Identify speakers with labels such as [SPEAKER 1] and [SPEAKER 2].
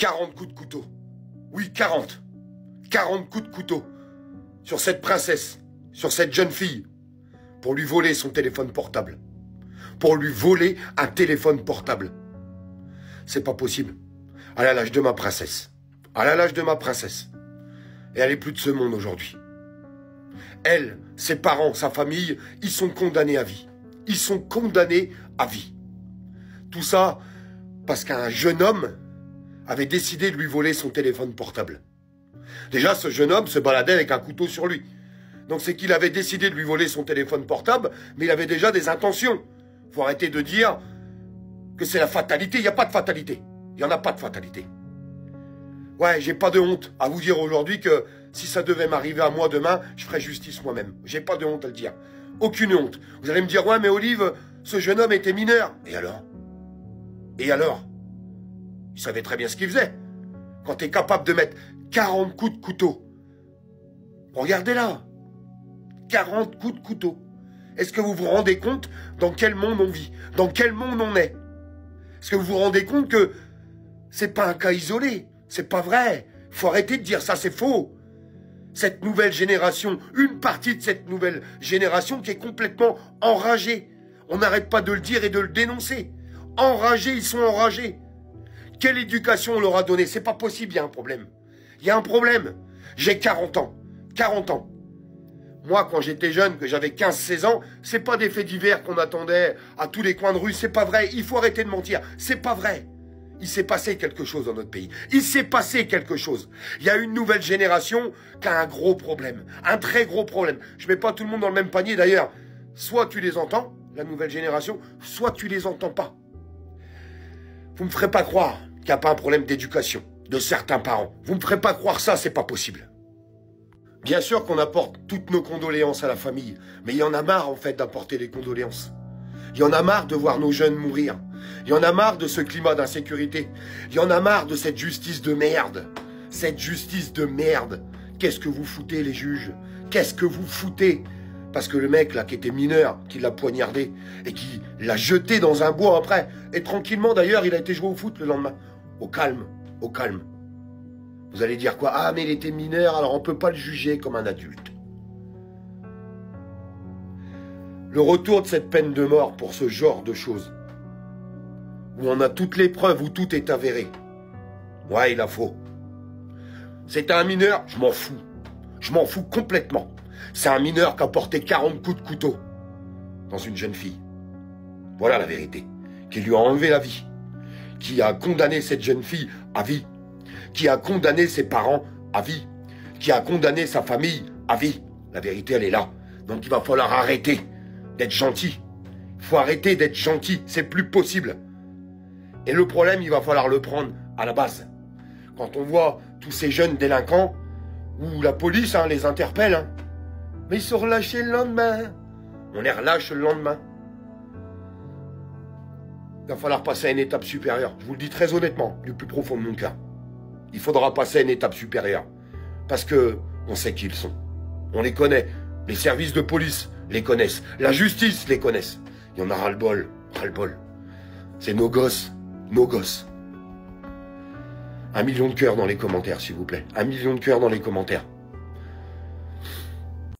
[SPEAKER 1] 40 coups de couteau. Oui, 40. 40 coups de couteau. Sur cette princesse, sur cette jeune fille. Pour lui voler son téléphone portable. Pour lui voler un téléphone portable. C'est pas possible. Elle a l'âge de ma princesse. Elle a l'âge de ma princesse. Et elle est plus de ce monde aujourd'hui. Elle, ses parents, sa famille, ils sont condamnés à vie. Ils sont condamnés à vie. Tout ça parce qu'un jeune homme avait décidé de lui voler son téléphone portable. Déjà, ce jeune homme se baladait avec un couteau sur lui. Donc c'est qu'il avait décidé de lui voler son téléphone portable, mais il avait déjà des intentions. Faut arrêter de dire que c'est la fatalité. Il n'y a pas de fatalité. Il n'y en a pas de fatalité. Ouais, j'ai pas de honte à vous dire aujourd'hui que si ça devait m'arriver à moi demain, je ferais justice moi-même. J'ai pas de honte à le dire. Aucune honte. Vous allez me dire, ouais, mais Olive, ce jeune homme était mineur. Et alors? Et alors? Il savait très bien ce qu'il faisait. Quand tu es capable de mettre 40 coups de couteau. Regardez là. 40 coups de couteau. Est-ce que vous vous rendez compte dans quel monde on vit? Dans quel monde on est? Est-ce que vous vous rendez compte que c'est pas un cas isolé? C'est pas vrai. Il faut arrêter de dire ça, c'est faux. Cette nouvelle génération, une partie de cette nouvelle génération qui est complètement enragée. On n'arrête pas de le dire et de le dénoncer. Enragés, ils sont enragés. Quelle éducation on leur a donnée? C'est pas possible, il y a un problème. Il y a un problème. J'ai 40 ans. 40 ans. Moi, quand j'étais jeune, que j'avais 15-16 ans, c'est pas des faits divers qu'on attendait à tous les coins de rue. C'est pas vrai. Il faut arrêter de mentir. C'est pas vrai. Il s'est passé quelque chose dans notre pays. Il s'est passé quelque chose. Il y a une nouvelle génération qui a un gros problème. Un très gros problème. Je mets pas tout le monde dans le même panier d'ailleurs. Soit tu les entends, la nouvelle génération, soit tu les entends pas. Vous me ferez pas croire qu'il n'y a pas un problème d'éducation de certains parents. Vous me ferez pas croire ça, c'est pas possible. Bien sûr qu'on apporte toutes nos condoléances à la famille, mais il y en a marre en fait d'apporter les condoléances. Il y en a marre de voir nos jeunes mourir. Il y en a marre de ce climat d'insécurité. Il y en a marre de cette justice de merde. Cette justice de merde. Qu'est-ce que vous foutez les juges? Qu'est-ce que vous foutez? Parce que le mec là qui était mineur, qui l'a poignardé et qui l'a jeté dans un bois après, et tranquillement d'ailleurs il a été joué au foot le lendemain. Au calme, au calme. Vous allez dire quoi? Ah mais il était mineur alors on peut pas le juger comme un adulte. Le retour de cette peine de mort pour ce genre de choses, où on a toutes les preuves, où tout est avéré. Ouais, il a faux. C'était un mineur, je m'en fous. Je m'en fous complètement. C'est un mineur qui a porté 40 coups de couteau dans une jeune fille. Voilà la vérité. Qui lui a enlevé la vie. Qui a condamné cette jeune fille à vie. Qui a condamné ses parents à vie. Qui a condamné sa famille à vie. La vérité, elle est là. Donc il va falloir arrêter d'être gentil. Il faut arrêter d'être gentil. C'est plus possible. Et le problème, il va falloir le prendre à la base. Quand on voit tous ces jeunes délinquants, où la police les interpelle, mais ils sont relâchés le lendemain. On les relâche le lendemain. Il va falloir passer à une étape supérieure. Je vous le dis très honnêtement, du plus profond de mon cœur. Il faudra passer à une étape supérieure. Parce que on sait qui ils sont. On les connaît. Les services de police les connaissent. La justice les connaissent. Il y en a ras-le-bol. Ras-le-bol. C'est nos gosses. Nos gosses. 1 million de cœurs dans les commentaires, s'il vous plaît. 1 million de cœurs dans les commentaires.